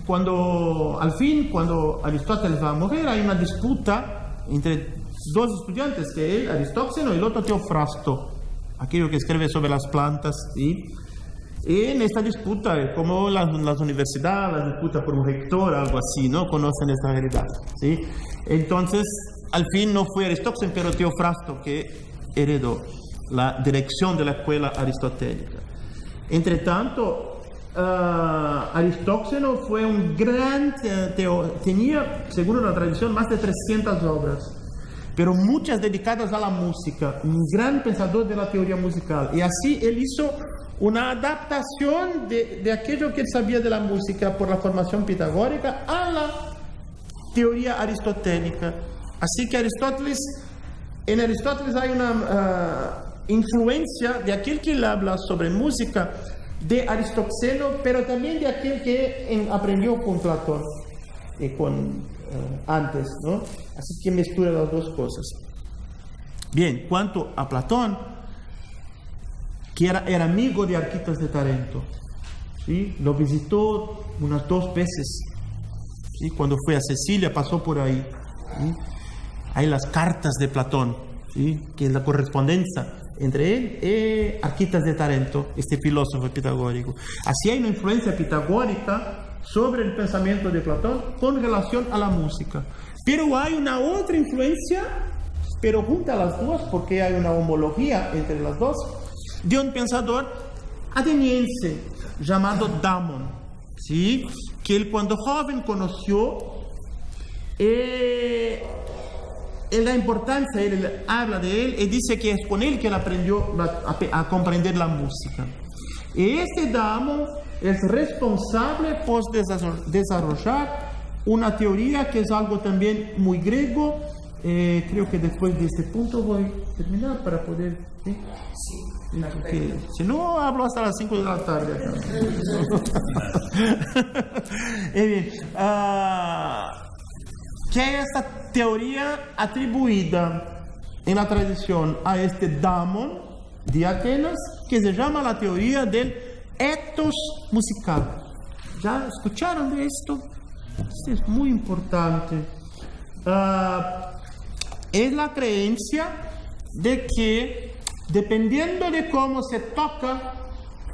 cuando Aristóteles va a morir, hay una disputa entre dos estudiantes, que es Aristóxeno y el otro Teofrasto, aquello que escribe sobre las plantas. ¿Sí? Y en esta disputa, como las universidades, la disputa por un rector, algo así, ¿no? Conocen esta realidad. ¿Sí? Entonces, al fin no fue Aristóxeno, pero Teofrasto que heredó la dirección de la escuela aristotélica. Entre tanto, Aristóxeno fue un gran tenía, según la tradición, más de 300 obras, pero muchas dedicadas a la música, un gran pensador de la teoría musical. Y así él hizo una adaptación de aquello que él sabía de la música por la formación pitagórica a la teoría aristotélica. Así que en Aristóteles hay una influencia de aquel que él habla sobre música de Aristóxeno, pero también de aquel que aprendió con Platón y antes, ¿no? Así que mezcla las dos cosas. Bien, cuanto a Platón, que era amigo de Arquitas de Tarento, ¿sí? Lo visitó unas 2 veces, ¿sí? Cuando fue a Sicilia pasó por ahí, ¿sí? Hay las cartas de Platón, ¿sí? Que es la correspondencia entre él y Arquitas de Tarento, este filósofo pitagórico. Así hay una influencia pitagórica sobre el pensamiento de Platón con relación a la música. Pero hay una otra influencia, pero junto a las dos, porque hay una homología entre las dos, de un pensador ateniense llamado Damon, ¿sí? Que él cuando joven conoció. La importancia, él habla de él y dice que es con él que él aprendió a comprender la música. Y este Damon es responsable por desarrollar una teoría que es algo también muy griego. Creo que después de este punto voy a terminar para poder... ¿sí? Sí. Porque, si no, hablo hasta las 5 de la tarde. Bien, que hay esta teoría atribuida en la tradición a este Damon de Atenas, que se llama la teoría del etos musical. ¿Ya escucharon de esto? Esto es muy importante. Es la creencia de que dependiendo de cómo se toca,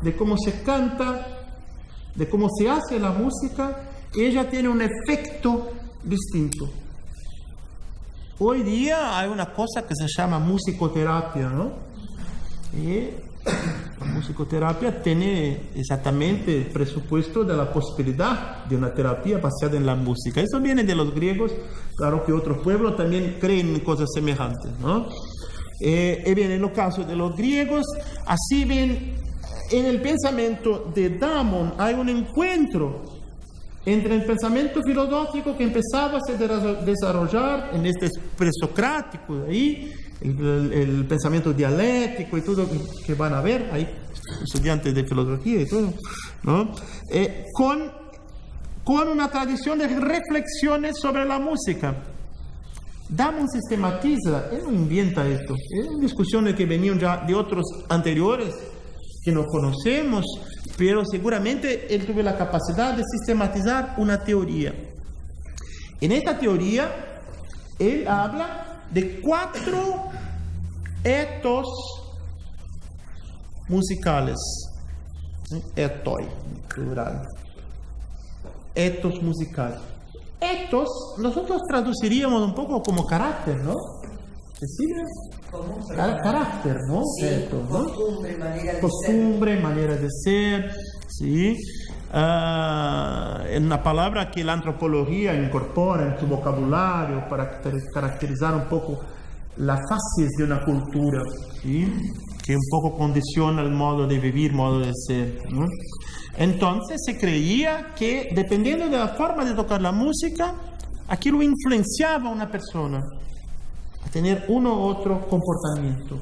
de cómo se canta, de cómo se hace la música, ella tiene un efecto distinto. Hoy día hay una cosa que se llama musicoterapia, ¿no? Y la musicoterapia tiene exactamente el presupuesto de la posibilidad de una terapia basada en la música. Eso viene de los griegos, claro que otros pueblos también creen en cosas semejantes, ¿no? Y bien, en el caso de los griegos, así bien, en el pensamiento de Damon hay un encuentro entre el pensamiento filosófico que empezaba a se desarrollar en este presocrático de ahí, el pensamiento dialéctico y todo que van a ver ahí, estudiantes de filosofía y todo, ¿no? Con una tradición de reflexiones sobre la música. Damon sistematiza, él no inventa esto, es discusiones que venían ya de otros anteriores, que no conocemos, pero seguramente él tuvo la capacidad de sistematizar una teoría. En esta teoría, él habla de 4 etos musicales. Etoi, plural. Etos musicales. Etos, nosotros traduciríamos un poco como carácter, ¿no? Carácter, ¿no? Sí, etos, ¿no? Costumbre, manera de ser, ¿sí? Es una palabra que la antropología incorpora en su vocabulario para caracterizar un poco las fases de una cultura, ¿sí? Que un poco condiciona el modo de vivir, modo de ser, ¿no? Entonces se creía que dependiendo de la forma de tocar la música, aquello influenciaba a una persona a tener uno u otro comportamiento.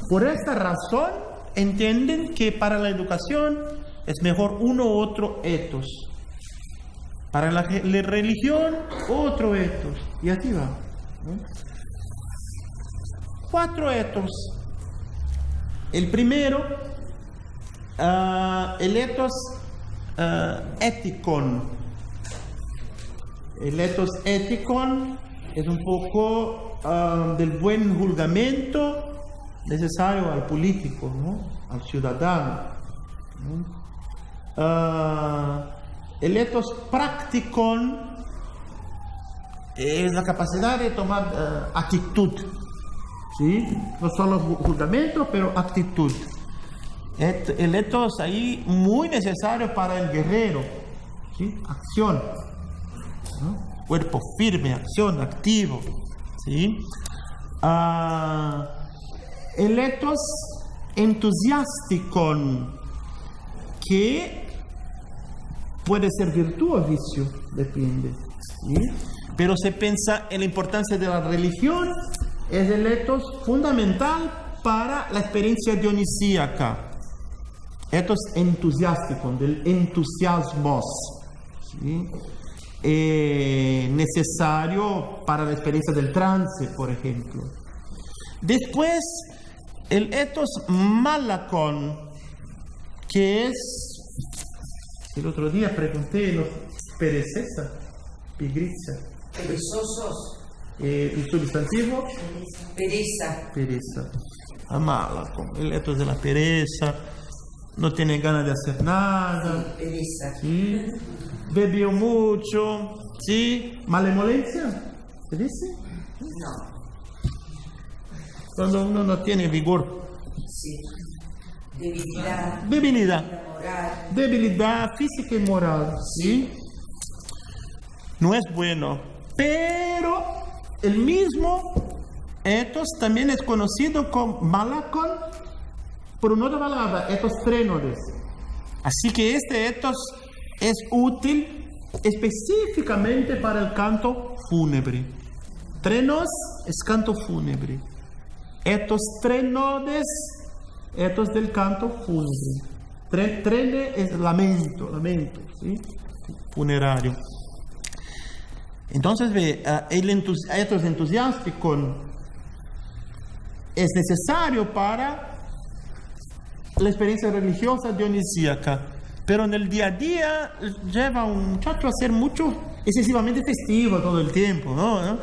Por esta razón entienden que para la educación es mejor uno u otro etos. Para la religión, otro etos. Y aquí va, ¿no? 4 etos. El primero, el etos etikon. El etos etikon es un poco del buen juzgamiento necesario al político, ¿no? Al ciudadano, ¿no? El etos practicon es la capacidad de tomar actitud, ¿sí? No solo juzgamiento, pero actitud. El etos ahí muy necesario para el guerrero, ¿sí? Acción, ¿no? Cuerpo firme, acción, activo, ¿sí? El etos entusiasticon, que puede ser virtud o vicio, depende, ¿sí? Pero se piensa en la importancia de la religión, es el etos fundamental para la experiencia dionisíaca. Etos entusiasticon, del entusiasmos, ¿sí? Necesario para la experiencia del trance, por ejemplo. Después, el etos malakon, que es, el otro día pregunté, los perezesa, pigriza. Perezosos. El sustantivo. Pereza. Malakon, el etos de la pereza, no tiene ganas de hacer nada. Sí, pereza. ¿Sí? Bebió mucho, ¿sí? Malemolencia, ¿se dice? No. Cuando uno no tiene vigor. Sí. Debilidad. Moral. Debilidad física y moral, ¿sí? No es bueno. Pero el mismo etos también es conocido como malakon por una otra palabra, etos trenodes. Así que este etos es útil específicamente para el canto fúnebre. Trenos es canto fúnebre. Etos trenodes, etos del canto fúnebre. Trene es lamento, ¿sí? Funerario. Entonces ve, el etos entusiástico es necesario para la experiencia religiosa dionisíaca, pero en el día a día lleva a un muchacho a ser mucho, excesivamente festivo todo el tiempo, ¿no?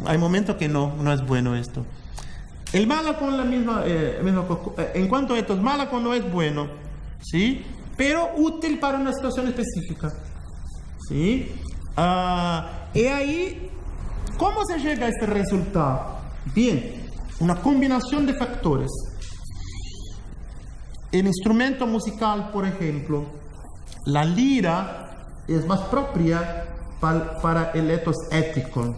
Hay momentos que no es bueno esto. El malakon, en cuanto a estos malakon no es bueno, ¿sí? Pero útil para una situación específica, ¿sí? Y ahí, ¿cómo se llega a este resultado? Bien, una combinación de factores. el instrumento musical, por ejemplo, la lira es más propia para el ethos ético,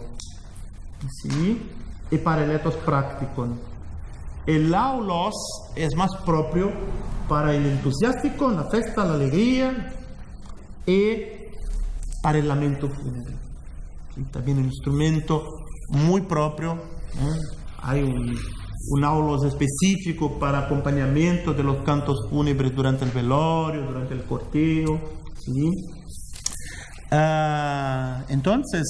¿sí? Y para el ethos práctico. El aulos es más propio para el entusiástico, la fiesta, la alegría, y para el lamento fúnebre. ¿Sí? También un instrumento muy propio, ¿no? Hay un aulos específico para acompañamiento de los cantos fúnebres durante el velorio, durante el cortejo, ¿sí? Entonces,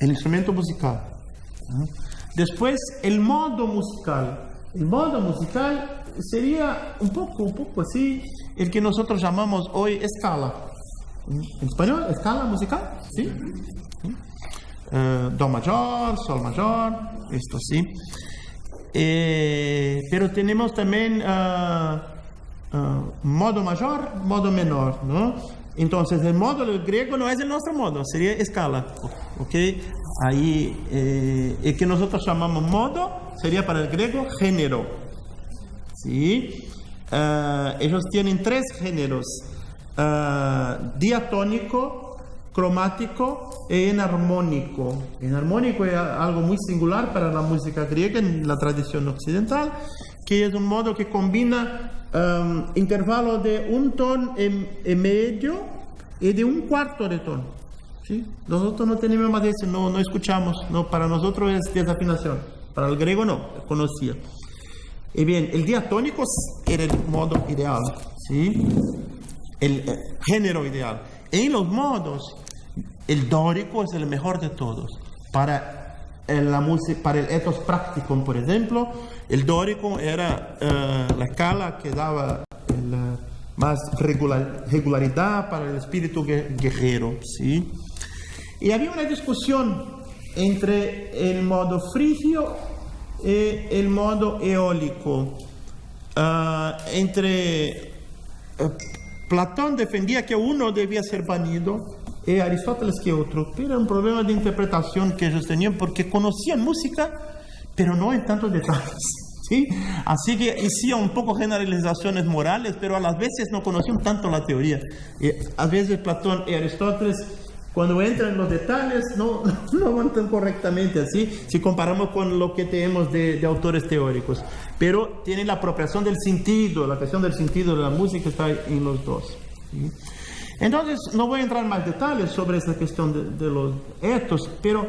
el instrumento musical. ¿No? Después, el modo musical. El modo musical sería un poco así, el que nosotros llamamos hoy escala. En español, escala musical, ¿sí? ¿Sí? Do mayor, sol mayor, esto sí. Pero tenemos también modo mayor, modo menor, ¿no? Entonces, el modo del griego no es el nuestro modo, sería escala, ¿ok? Ahí, el que nosotros llamamos modo sería para el griego género, ¿sí? Ellos tienen 3 géneros, diatónico, cromático e enarmónico. Enarmónico es algo muy singular para la música griega en la tradición occidental, que es un modo que combina intervalos de un tono y medio y de un cuarto de tono. ¿Sí? Nosotros no tenemos más de eso, no escuchamos, no, para nosotros es desafinación, para el griego no, conocía. Y bien, el diatónico era el modo ideal, ¿sí? El género ideal. En los modos, el dórico es el mejor de todos. Para la música, para el ethos práctico, por ejemplo, el dórico era la escala que daba más regularidad para el espíritu guerrero, ¿sí? Y había una discusión entre el modo frigio y el modo eólico. Platón defendía que uno debía ser banido y Aristóteles que otro, pero era un problema de interpretación que ellos tenían porque conocían música, pero no en tantos detalles, ¿sí? Así que hacían un poco generalizaciones morales, pero a las veces no conocían tanto la teoría. Y a veces Platón y Aristóteles, cuando entran en los detalles, no van tan correctamente así, si comparamos con lo que tenemos de autores teóricos. Pero tienen la apropiación del sentido, la cuestión del sentido de la música está en los dos, ¿sí? Entonces, no voy a entrar en más detalles sobre esta cuestión de los ethos, pero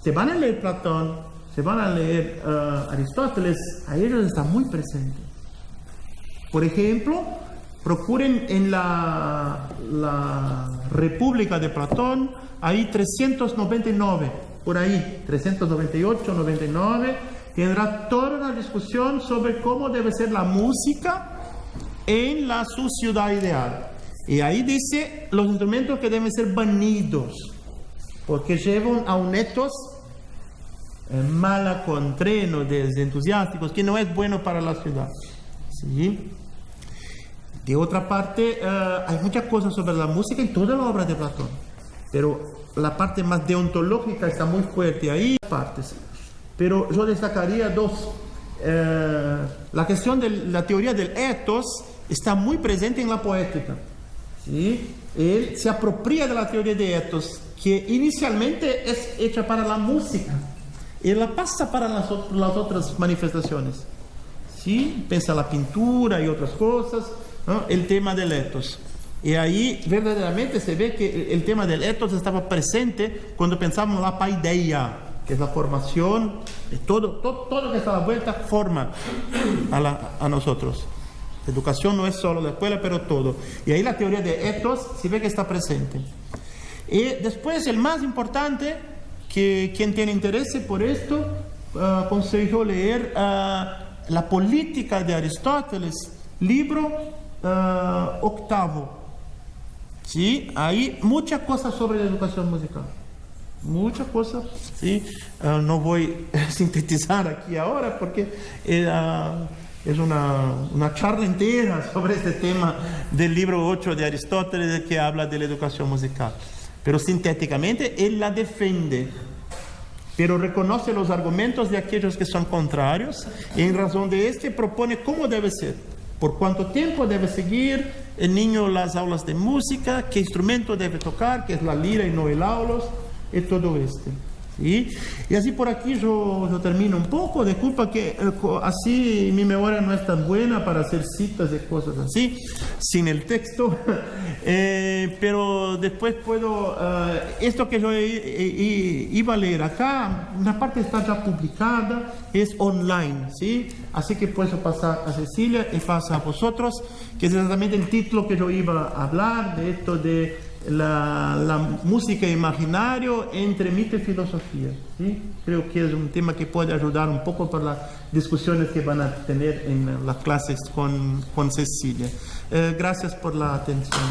se van a leer Platón, se van a leer Aristóteles, a ellos está muy presente. Por ejemplo, procuren en la República de Platón, hay 399, por ahí, 398, 99, tendrá toda una discusión sobre cómo debe ser la música en su ciudad ideal. Y ahí dice los instrumentos que deben ser banidos, porque llevan a un ethos malacontreno de entusiásticos, que no es bueno para la ciudad, ¿sí? De otra parte, hay muchas cosas sobre la música en toda la obra de Platón, pero la parte más deontológica está muy fuerte ahí, partes. Pero yo destacaría 2. La cuestión de la teoría del ethos está muy presente en la poética, ¿sí? Él se apropia de la teoría de ethos, que inicialmente es hecha para la música, y la pasa para las otras manifestaciones, ¿sí? Piensa la pintura y otras cosas, ¿no? El tema del ethos. Y ahí verdaderamente se ve que el tema del ethos estaba presente cuando pensamos en la paideia, que es la formación de todo que está a la vuelta, forma a nosotros. La educación no es solo la escuela, pero todo. Y ahí la teoría de ethos se ve que está presente. Y después, el más importante, que quien tiene interés por esto, aconsejo leer La política de Aristóteles, libro 8. ¿Sí? Hay muchas cosas sobre la educación musical. Muchas cosas, ¿sí? No voy a sintetizar aquí ahora porque es una charla entera sobre este tema del libro 8 de Aristóteles que habla de la educación musical. Pero sintéticamente él la defiende. pero reconoce los argumentos de aquellos que son contrarios y en razón de este propone cómo debe ser, por cuánto tiempo debe seguir el niño las aulas de música, qué instrumento debe tocar, que es la lira y no el aulos, y todo esto. ¿Sí? Y así por aquí yo termino un poco. Disculpa que así mi memoria no es tan buena para hacer citas de cosas así, sin el texto, pero después puedo, esto que yo iba a leer acá, una parte está ya publicada, es online, ¿sí? Así que puedo pasar a Cecilia y pasa a vosotros, que es exactamente el título que yo iba a hablar, de esto de la música imaginario entre mito y filosofía, ¿sí? Creo que es un tema que puede ayudar un poco para las discusiones que van a tener en las clases con Cecilia. Gracias por la atención.